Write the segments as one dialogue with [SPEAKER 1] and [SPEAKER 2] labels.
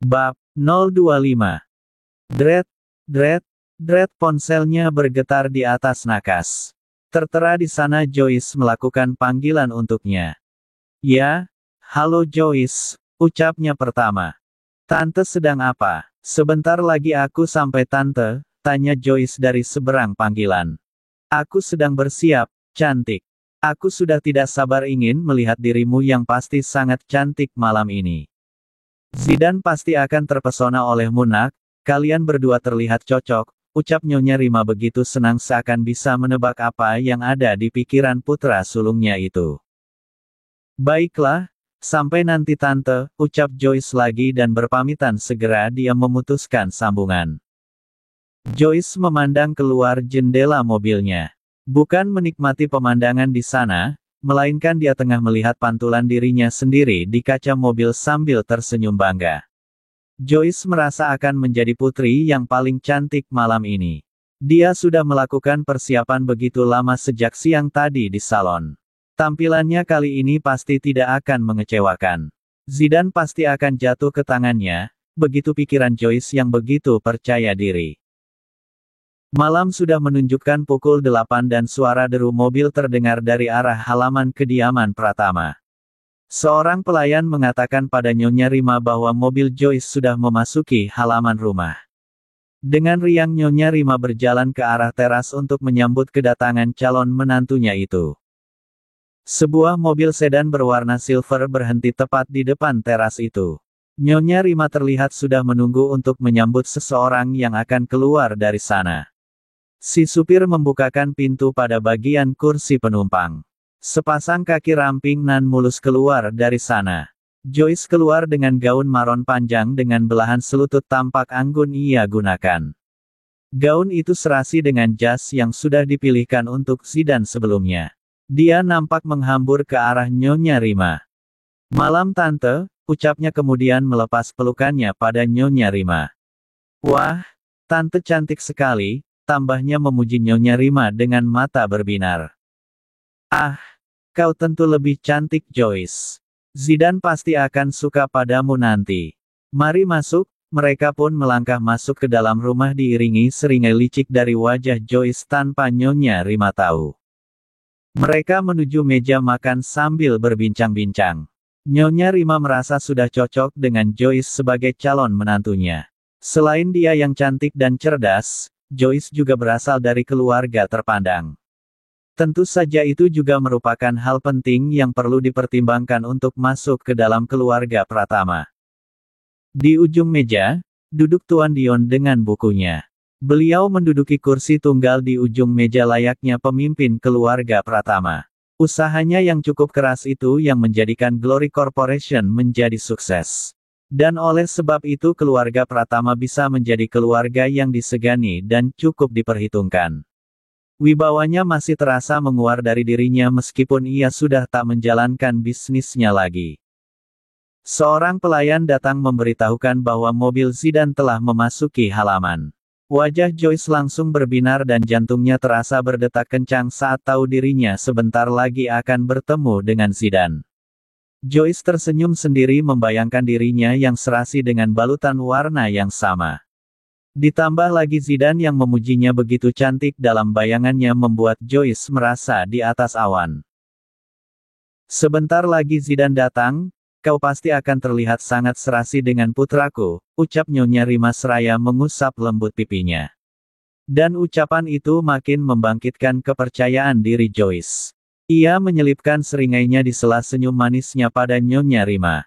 [SPEAKER 1] Bab 025. Dret, dret, dret, ponselnya bergetar di atas nakas. Tertera di sana Joyce melakukan panggilan untuknya. Ya, halo Joyce, ucapnya pertama. Tante sedang apa? Sebentar lagi aku sampai tante, tanya Joyce dari seberang panggilan. Aku sedang bersiap, cantik. Aku sudah tidak sabar ingin melihat dirimu yang pasti sangat cantik malam ini. Zidane pasti akan terpesona olehmu nak, kalian berdua terlihat cocok, ucap Nyonya Rima begitu senang seakan bisa menebak apa yang ada di pikiran putra sulungnya itu. Baiklah, sampai nanti tante, ucap Joyce lagi dan berpamitan segera dia memutuskan sambungan. Joyce memandang keluar jendela mobilnya. Bukan menikmati pemandangan di sana, melainkan dia tengah melihat pantulan dirinya sendiri di kaca mobil sambil tersenyum bangga. Joyce merasa akan menjadi putri yang paling cantik malam ini. Dia sudah melakukan persiapan begitu lama sejak siang tadi di salon. Tampilannya kali ini pasti tidak akan mengecewakan. Zidane pasti akan jatuh ke tangannya, begitu pikiran Joyce yang begitu percaya diri. Malam sudah menunjukkan pukul 8 dan suara deru mobil terdengar dari arah halaman kediaman Pratama. Seorang pelayan mengatakan pada Nyonya Rima bahwa mobil Joyce sudah memasuki halaman rumah. Dengan riang Nyonya Rima berjalan ke arah teras untuk menyambut kedatangan calon menantunya itu. Sebuah mobil sedan berwarna silver berhenti tepat di depan teras itu. Nyonya Rima terlihat sudah menunggu untuk menyambut seseorang yang akan keluar dari sana. Si supir membukakan pintu pada bagian kursi penumpang. Sepasang kaki ramping nan mulus keluar dari sana. Joyce keluar dengan gaun maron panjang dengan belahan selutut tampak anggun ia gunakan. Gaun itu serasi dengan jas yang sudah dipilihkan untuk Zidane sebelumnya. Dia nampak menghambur ke arah Nyonya Rima. Malam tante, ucapnya kemudian melepas pelukannya pada Nyonya Rima. Wah, tante cantik sekali. Tambahnya memuji Nyonya Rima dengan mata berbinar. Ah, kau tentu lebih cantik Joyce. Zidane pasti akan suka padamu nanti. Mari masuk, mereka pun melangkah masuk ke dalam rumah diiringi seringai licik dari wajah Joyce tanpa Nyonya Rima tahu. Mereka menuju meja makan sambil berbincang-bincang. Nyonya Rima merasa sudah cocok dengan Joyce sebagai calon menantunya. Selain dia yang cantik dan cerdas, Joyce juga berasal dari keluarga terpandang. Tentu saja itu juga merupakan hal penting yang perlu dipertimbangkan untuk masuk ke dalam keluarga Pratama. Di ujung meja, duduk Tuan Dion dengan bukunya. Beliau menduduki kursi tunggal di ujung meja layaknya pemimpin keluarga Pratama. Usahanya yang cukup keras itu yang menjadikan Glory Corporation menjadi sukses. Dan oleh sebab itu keluarga Pratama bisa menjadi keluarga yang disegani dan cukup diperhitungkan. Wibawanya masih terasa menguar dari dirinya meskipun ia sudah tak menjalankan bisnisnya lagi. Seorang pelayan datang memberitahukan bahwa mobil Zidane telah memasuki halaman. Wajah Joyce langsung berbinar dan jantungnya terasa berdetak kencang saat tahu dirinya sebentar lagi akan bertemu dengan Zidane. Joyce tersenyum sendiri membayangkan dirinya yang serasi dengan balutan warna yang sama. Ditambah lagi Zidane yang memujinya begitu cantik dalam bayangannya membuat Joyce merasa di atas awan. Sebentar lagi Zidane datang, kau pasti akan terlihat sangat serasi dengan putraku, ucap Nyonya Rima seraya mengusap lembut pipinya. Dan ucapan itu makin membangkitkan kepercayaan diri Joyce. Ia menyelipkan seringainya di sela senyum manisnya pada Nyonya Rima.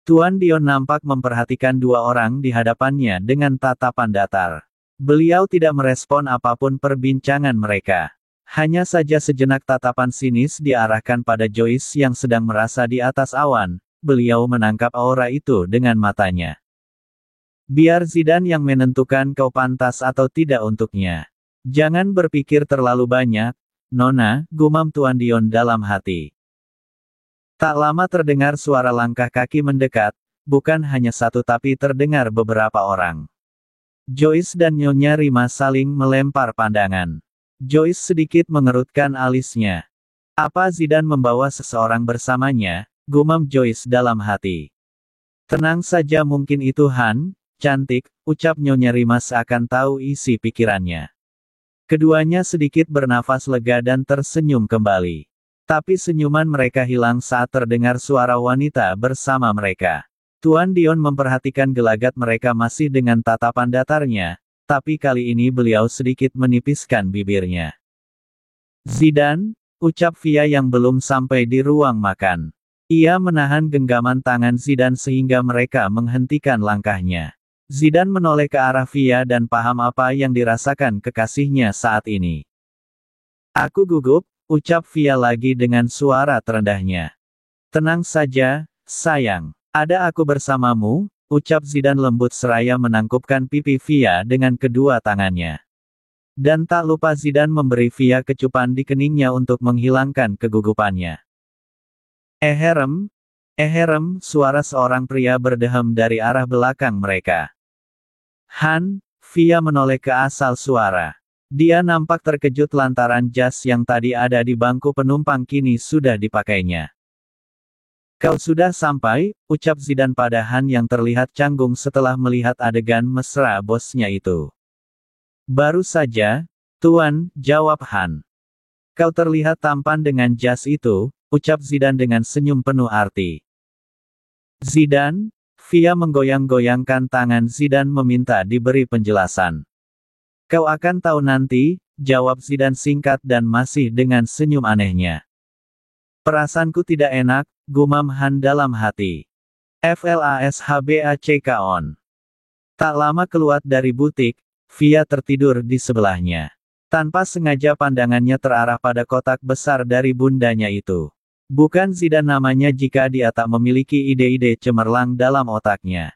[SPEAKER 1] Tuan Dion nampak memperhatikan dua orang di hadapannya dengan tatapan datar. Beliau tidak merespon apapun perbincangan mereka. Hanya saja sejenak tatapan sinis diarahkan pada Joyce yang sedang merasa di atas awan. Beliau menangkap aura itu dengan matanya. Biar Zidane yang menentukan kau pantas atau tidak untuknya. Jangan berpikir terlalu banyak. Nona, gumam Tuan Dion dalam hati. Tak lama terdengar suara langkah kaki mendekat, bukan hanya satu tapi terdengar beberapa orang. Joyce dan Nyonya Rima saling melempar pandangan. Joyce sedikit mengerutkan alisnya. Apa Zidane membawa seseorang bersamanya, gumam Joyce dalam hati. Tenang saja, mungkin itu Han, cantik, ucap Nyonya Rima seakan tahu isi pikirannya. Keduanya sedikit bernafas lega dan tersenyum kembali. Tapi senyuman mereka hilang saat terdengar suara wanita bersama mereka. Tuan Dion memperhatikan gelagat mereka masih dengan tatapan datarnya, tapi kali ini beliau sedikit menipiskan bibirnya. Zidane, ucap Via yang belum sampai di ruang makan. Ia menahan genggaman tangan Zidane sehingga mereka menghentikan langkahnya. Zidane menoleh ke arah Via dan paham apa yang dirasakan kekasihnya saat ini. Aku gugup, ucap Via lagi dengan suara terendahnya. Tenang saja, sayang. Ada aku bersamamu, ucap Zidane lembut seraya menangkupkan pipi Via dengan kedua tangannya. Dan tak lupa Zidane memberi Via kecupan di keningnya untuk menghilangkan kegugupannya. Eherem, suara seorang pria berdeham dari arah belakang mereka. Han, Via menoleh ke asal suara. Dia nampak terkejut lantaran jas yang tadi ada di bangku penumpang kini sudah dipakainya. Kau sudah sampai, ucap Zidane pada Han yang terlihat canggung setelah melihat adegan mesra bosnya itu. Baru saja, Tuan, jawab Han. Kau terlihat tampan dengan jas itu, ucap Zidane dengan senyum penuh arti. Zidane, Via menggoyang-goyangkan tangan Zidane meminta diberi penjelasan. Kau akan tahu nanti, jawab Zidane singkat dan masih dengan senyum anehnya. Perasaanku tidak enak, gumam Han dalam hati. FLASHBACK-ON. Tak lama keluar dari butik, Via tertidur di sebelahnya. Tanpa sengaja pandangannya terarah pada kotak besar dari bundanya itu. Bukan Zidane namanya jika dia tak memiliki ide-ide cemerlang dalam otaknya.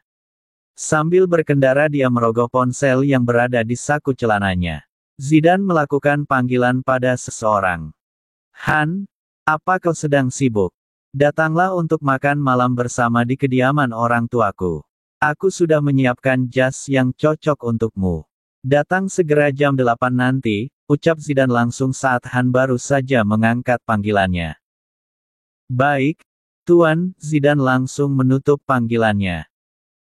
[SPEAKER 1] Sambil berkendara dia merogoh ponsel yang berada di saku celananya. Zidane melakukan panggilan pada seseorang. Han, apa kau sedang sibuk? Datanglah untuk makan malam bersama di kediaman orang tuaku. Aku sudah menyiapkan jas yang cocok untukmu. Datang segera jam 8 nanti, ucap Zidane langsung saat Han baru saja mengangkat panggilannya. Baik, Tuan, Zidane langsung menutup panggilannya.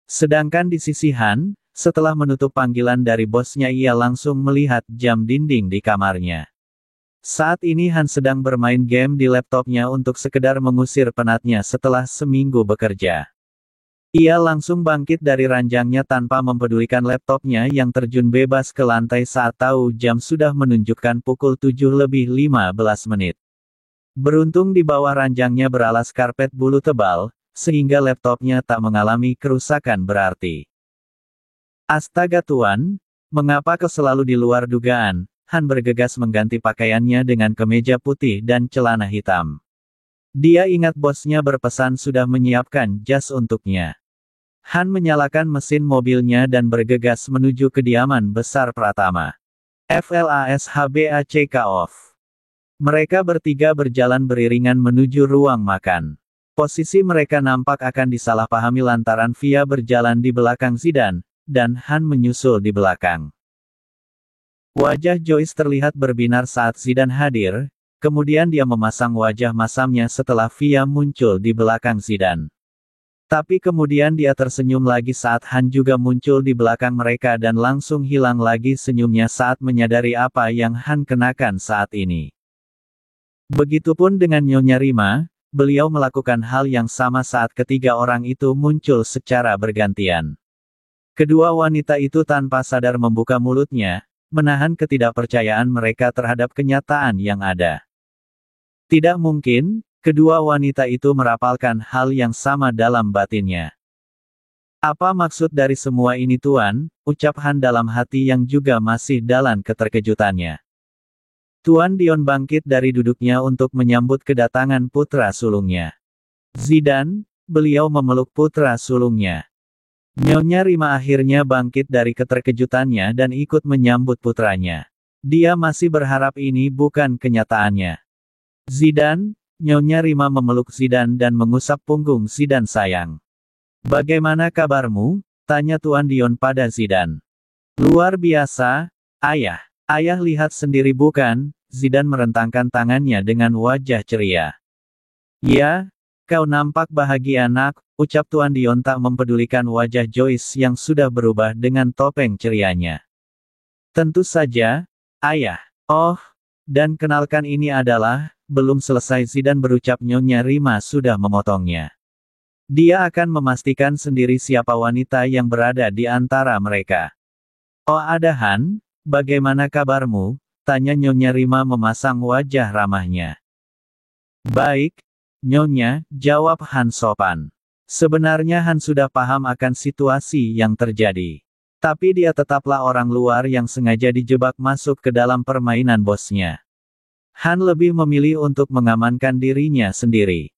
[SPEAKER 1] Sedangkan di sisi Han, setelah menutup panggilan dari bosnya ia langsung melihat jam dinding di kamarnya. Saat ini Han sedang bermain game di laptopnya untuk sekedar mengusir penatnya setelah seminggu bekerja. Ia langsung bangkit dari ranjangnya tanpa mempedulikan laptopnya yang terjun bebas ke lantai saat tahu jam sudah menunjukkan pukul 7:15. Beruntung di bawah ranjangnya beralas karpet bulu tebal, sehingga laptopnya tak mengalami kerusakan berarti. Astaga Tuan, mengapa kau selalu di luar dugaan? Han bergegas mengganti pakaiannya dengan kemeja putih dan celana hitam. Dia ingat bosnya berpesan sudah menyiapkan jas untuknya. Han menyalakan mesin mobilnya dan bergegas menuju kediaman besar Pratama. FLASHBACK off. Mereka bertiga berjalan beriringan menuju ruang makan. Posisi mereka nampak akan disalahpahami lantaran Via berjalan di belakang Zidane, dan Han menyusul di belakang. Wajah Joyce terlihat berbinar saat Zidane hadir, kemudian dia memasang wajah masamnya setelah Via muncul di belakang Zidane. Tapi kemudian dia tersenyum lagi saat Han juga muncul di belakang mereka dan langsung hilang lagi senyumnya saat menyadari apa yang Han kenakan saat ini. Begitupun dengan Nyonya Rima, beliau melakukan hal yang sama saat ketiga orang itu muncul secara bergantian. Kedua wanita itu tanpa sadar membuka mulutnya, menahan ketidakpercayaan mereka terhadap kenyataan yang ada. Tidak mungkin, kedua wanita itu merapalkan hal yang sama dalam batinnya. Apa maksud dari semua ini Tuan, ucap Han dalam hati yang juga masih dalam keterkejutannya. Tuan Dion bangkit dari duduknya untuk menyambut kedatangan putra sulungnya. Zidane, beliau memeluk putra sulungnya. Nyonya Rima akhirnya bangkit dari keterkejutannya dan ikut menyambut putranya. Dia masih berharap ini bukan kenyataannya. Zidane, Nyonya Rima memeluk Zidane dan mengusap punggung Zidane sayang. Bagaimana kabarmu? Tanya Tuan Dion pada Zidane. Luar biasa, ayah. Ayah lihat sendiri bukan? Zidane merentangkan tangannya dengan wajah ceria. Ya, Kau nampak bahagia nak, ucap Tuan Dion tak mempedulikan wajah Joyce yang sudah berubah dengan topeng cerianya. Tentu saja, ayah. Oh, dan kenalkan ini adalah, belum selesai Zidane berucap Nyonya Rima sudah memotongnya. Dia akan memastikan sendiri siapa wanita yang berada di antara mereka. Oh ada Han, bagaimana kabarmu? Tanya Nyonya Rima memasang wajah ramahnya. Baik, Nyonya, jawab Han sopan. Sebenarnya Han sudah paham akan situasi yang terjadi. Tapi dia tetaplah orang luar yang sengaja dijebak masuk ke dalam permainan bosnya. Han lebih memilih untuk mengamankan dirinya sendiri.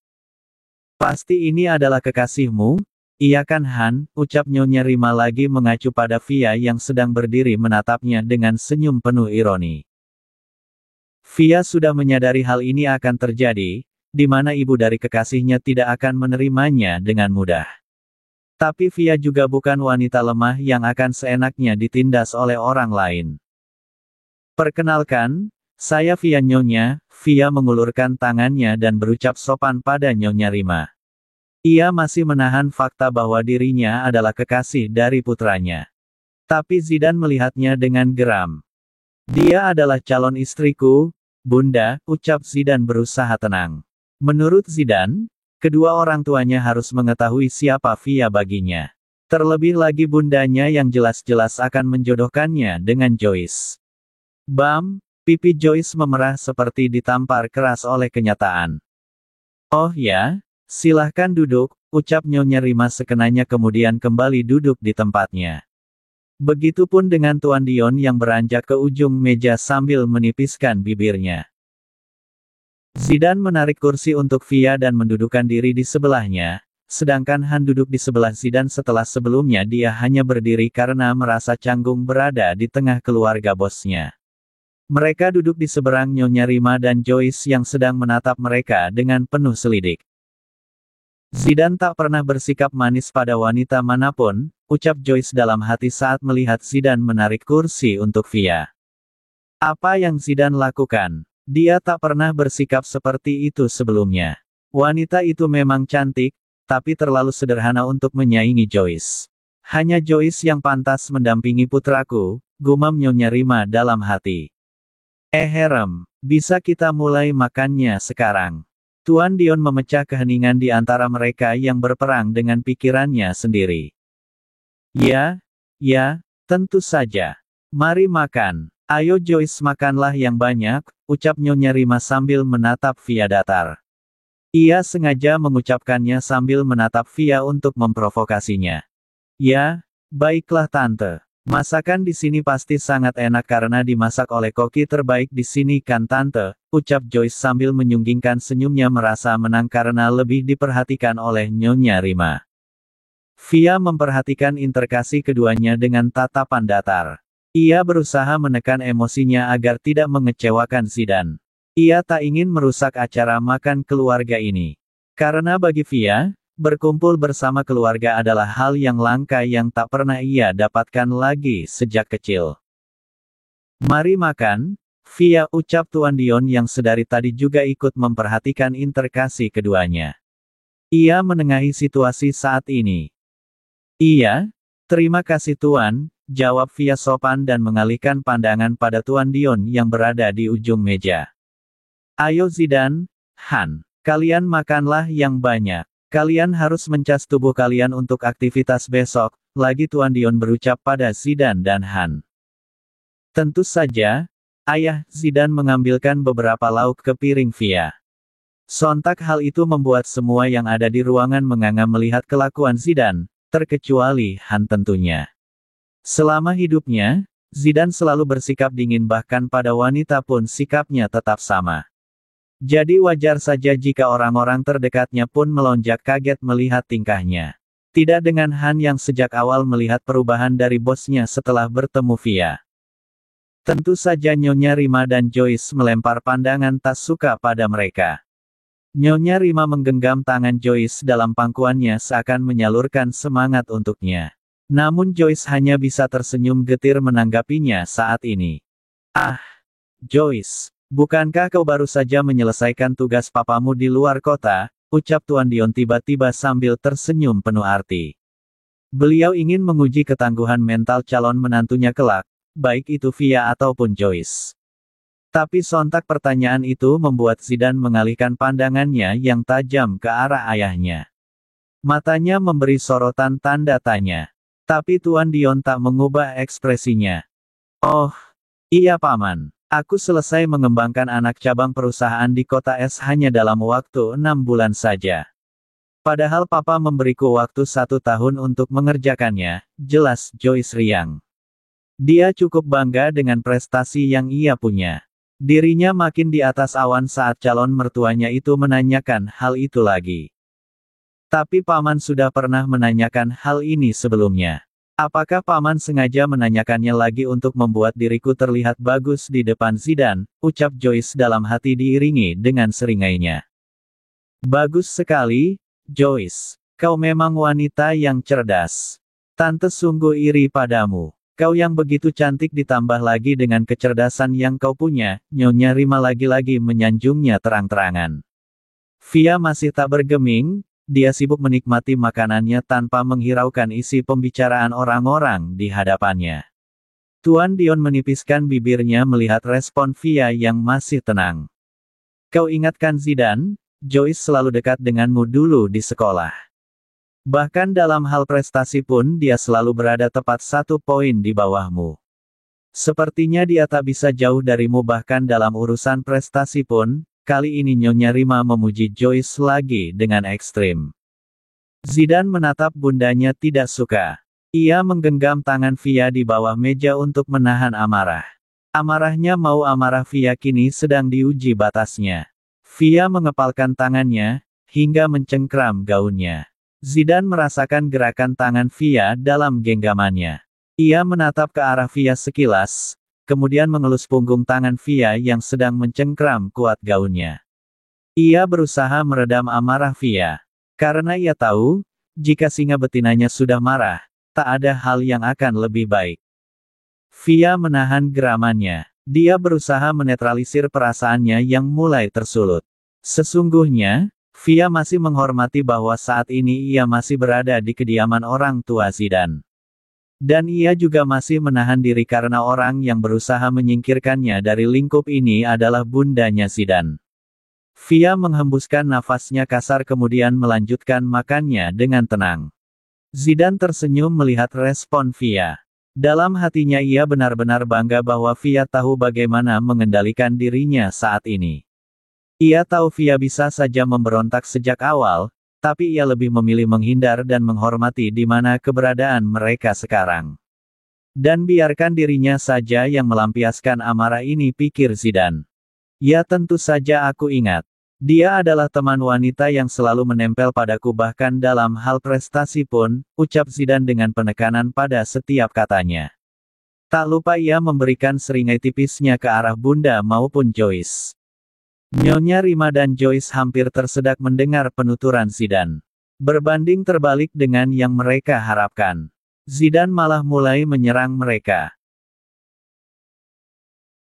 [SPEAKER 1] Pasti ini adalah kekasihmu? Iya kan Han, ucap Nyonya Rima lagi mengacu pada Fia yang sedang berdiri menatapnya dengan senyum penuh ironi. Fia sudah menyadari hal ini akan terjadi, di mana ibu dari kekasihnya tidak akan menerimanya dengan mudah. Tapi Fia juga bukan wanita lemah yang akan seenaknya ditindas oleh orang lain. Perkenalkan, saya Fia Nyonya. Fia mengulurkan tangannya dan berucap sopan pada Nyonya Rima. Ia masih menahan fakta bahwa dirinya adalah kekasih dari putranya. Tapi Zidane melihatnya dengan geram. Dia adalah calon istriku, Bunda, ucap Zidane berusaha tenang. Menurut Zidane, kedua orang tuanya harus mengetahui siapa Fia baginya. Terlebih lagi bundanya yang jelas-jelas akan menjodohkannya dengan Joyce. Bam, pipi Joyce memerah seperti ditampar keras oleh kenyataan. Oh ya, silahkan duduk, ucap Nyonya Rima sekenanya kemudian kembali duduk di tempatnya. Begitupun dengan Tuan Dion yang beranjak ke ujung meja sambil menipiskan bibirnya. Zidane menarik kursi untuk Fia dan mendudukkan diri di sebelahnya, sedangkan Han duduk di sebelah Zidane setelah sebelumnya dia hanya berdiri karena merasa canggung berada di tengah keluarga bosnya. Mereka duduk di seberang Nyonya Rima dan Joyce yang sedang menatap mereka dengan penuh selidik. Zidane tak pernah bersikap manis pada wanita manapun, ucap Joyce dalam hati saat melihat Zidane menarik kursi untuk Fia. Apa yang Zidane lakukan? Dia tak pernah bersikap seperti itu sebelumnya. Wanita itu memang cantik, tapi terlalu sederhana untuk menyaingi Joyce. Hanya Joyce yang pantas mendampingi putraku, gumam Nyonya Rima dalam hati. Herem, bisa kita mulai makannya sekarang. Tuan Dion memecah keheningan di antara mereka yang berperang dengan pikirannya sendiri. Ya, tentu saja. Mari makan. Ayo Joyce makanlah yang banyak, ucap Nyonya Rima sambil menatap Fia datar. Ia sengaja mengucapkannya sambil menatap Fia untuk memprovokasinya. Ya, baiklah Tante. Masakan di sini pasti sangat enak karena dimasak oleh koki terbaik di sini kan Tante, ucap Joyce sambil menyunggingkan senyumnya merasa menang karena lebih diperhatikan oleh Nyonya Rima. Fia memperhatikan interaksi keduanya dengan tatapan datar. Ia berusaha menekan emosinya agar tidak mengecewakan Zidane. Ia tak ingin merusak acara makan keluarga ini. Karena bagi Fia, berkumpul bersama keluarga adalah hal yang langka yang tak pernah ia dapatkan lagi sejak kecil. Mari makan, Fia, ucap Tuan Dion yang sedari tadi juga ikut memperhatikan interaksi keduanya. Ia menengahi situasi saat ini. Iya, terima kasih Tuan, jawab Fia sopan dan mengalihkan pandangan pada Tuan Dion yang berada di ujung meja. Ayo Zidane, Han, kalian makanlah yang banyak. Kalian harus mencas tubuh kalian untuk aktivitas besok, lagi Tuan Dion berucap pada Zidane dan Han. Tentu saja, Ayah, Zidane mengambilkan beberapa lauk ke piring Fia. Sontak hal itu membuat semua yang ada di ruangan menganga melihat kelakuan Zidane, terkecuali Han tentunya. Selama hidupnya, Zidane selalu bersikap dingin bahkan pada wanita pun sikapnya tetap sama. Jadi wajar saja jika orang-orang terdekatnya pun melonjak kaget melihat tingkahnya. Tidak dengan Han yang sejak awal melihat perubahan dari bosnya setelah bertemu Fia. Tentu saja Nyonya Rima dan Joyce melempar pandangan tak suka pada mereka. Nyonya Rima menggenggam tangan Joyce dalam pangkuannya seakan menyalurkan semangat untuknya. Namun Joyce hanya bisa tersenyum getir menanggapinya saat ini. Ah, Joyce, bukankah kau baru saja menyelesaikan tugas papamu di luar kota? ucap Tuan Dion tiba-tiba sambil tersenyum penuh arti. Beliau ingin menguji ketangguhan mental calon menantunya kelak, baik itu Via ataupun Joyce. Tapi sontak pertanyaan itu membuat Zidane mengalihkan pandangannya yang tajam ke arah ayahnya. Matanya memberi sorotan tanda tanya. Tapi Tuan Dion tak mengubah ekspresinya. Oh, iya Paman. Aku selesai mengembangkan anak cabang perusahaan di kota S hanya dalam waktu 6 bulan saja. Padahal Papa memberiku waktu 1 tahun untuk mengerjakannya, jelas Joyce riang. Dia cukup bangga dengan prestasi yang ia punya. Dirinya makin di atas awan saat calon mertuanya itu menanyakan hal itu lagi. Tapi Paman sudah pernah menanyakan hal ini sebelumnya. Apakah Paman sengaja menanyakannya lagi untuk membuat diriku terlihat bagus di depan Zidane, ucap Joyce dalam hati diiringi dengan seringainya. Bagus sekali, Joyce. Kau memang wanita yang cerdas. Tante sungguh iri padamu. Kau yang begitu cantik ditambah lagi dengan kecerdasan yang kau punya, Nyonya Rima lagi-lagi menyanjungnya terang-terangan. Via masih tak bergeming. Dia sibuk menikmati makanannya tanpa menghiraukan isi pembicaraan orang-orang di hadapannya. Tuan Dion menipiskan bibirnya melihat respon Via yang masih tenang. Kau ingatkan Zidane, Joyce selalu dekat denganmu dulu di sekolah. Bahkan dalam hal prestasi pun dia selalu berada tepat 1 poin di bawahmu. Sepertinya dia tak bisa jauh darimu bahkan dalam urusan prestasi pun. Kali ini Nyonya Rima memuji Joyce lagi dengan ekstrim. Zidane menatap bundanya tidak suka. Ia menggenggam tangan Via di bawah meja untuk menahan amarah. Amarahnya mau amarah Via kini sedang diuji batasnya. Via mengepalkan tangannya, hingga mencengkram gaunnya. Zidane merasakan gerakan tangan Via dalam genggamannya. Ia menatap ke arah Via sekilas, kemudian mengelus punggung tangan Via yang sedang mencengkram kuat gaunnya. Ia berusaha meredam amarah Via. Karena ia tahu, jika singa betinanya sudah marah, tak ada hal yang akan lebih baik. Via menahan geramannya. Dia berusaha menetralisir perasaannya yang mulai tersulut. Sesungguhnya, Via masih menghormati bahwa saat ini ia masih berada di kediaman orang tua Zidane. Dan ia juga masih menahan diri karena orang yang berusaha menyingkirkannya dari lingkup ini adalah bundanya Zidane. Via menghembuskan nafasnya kasar kemudian melanjutkan makannya dengan tenang. Zidane tersenyum melihat respon Via. Dalam hatinya ia benar-benar bangga bahwa Via tahu bagaimana mengendalikan dirinya saat ini. Ia tahu Via bisa saja memberontak sejak awal, tapi ia lebih memilih menghindar dan menghormati di mana keberadaan mereka sekarang. Dan biarkan dirinya saja yang melampiaskan amarah ini, pikir Zidane. Ya tentu saja aku ingat. Dia adalah teman wanita yang selalu menempel padaku bahkan dalam hal prestasi pun, ucap Zidane dengan penekanan pada setiap katanya. Tak lupa ia memberikan seringai tipisnya ke arah Bunda maupun Joyce. Nyonya Rima dan Joyce hampir tersedak mendengar penuturan Zidane. Berbanding terbalik dengan yang mereka harapkan. Zidane malah mulai menyerang mereka.